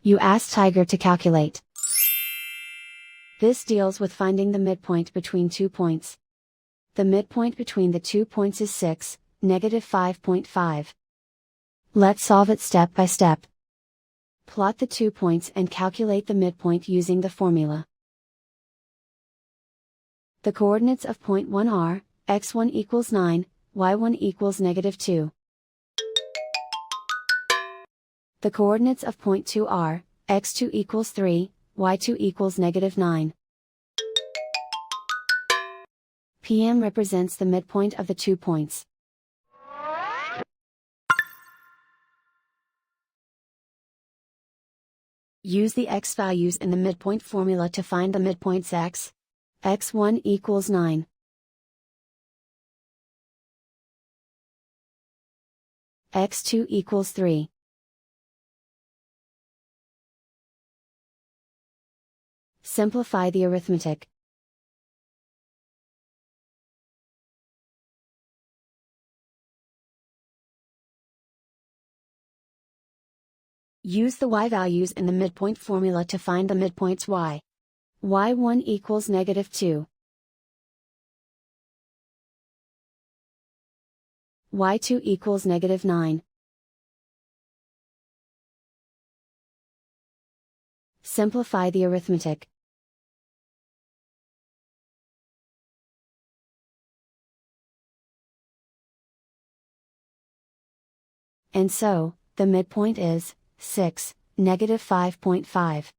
You ask Tiger to calculate. This deals with finding the midpoint between 2 points. The midpoint between the 2 points is 6, -5.5. Let's solve it step by step. Plot the 2 points and calculate the midpoint using the formula. The coordinates of point 1 are, x1 equals 9, y1 equals -2. The coordinates of point 2 are, x2 equals 3, y2 equals -9. PM represents the midpoint of the 2 points. Use the x values in the midpoint formula to find the midpoints x. x1 equals 9. x2 equals 3. Simplify the arithmetic. Use the y values in the midpoint formula to find the midpoints y. y1 equals -2. y2 equals -9. Simplify the arithmetic. And so, the midpoint is 6, -5.5.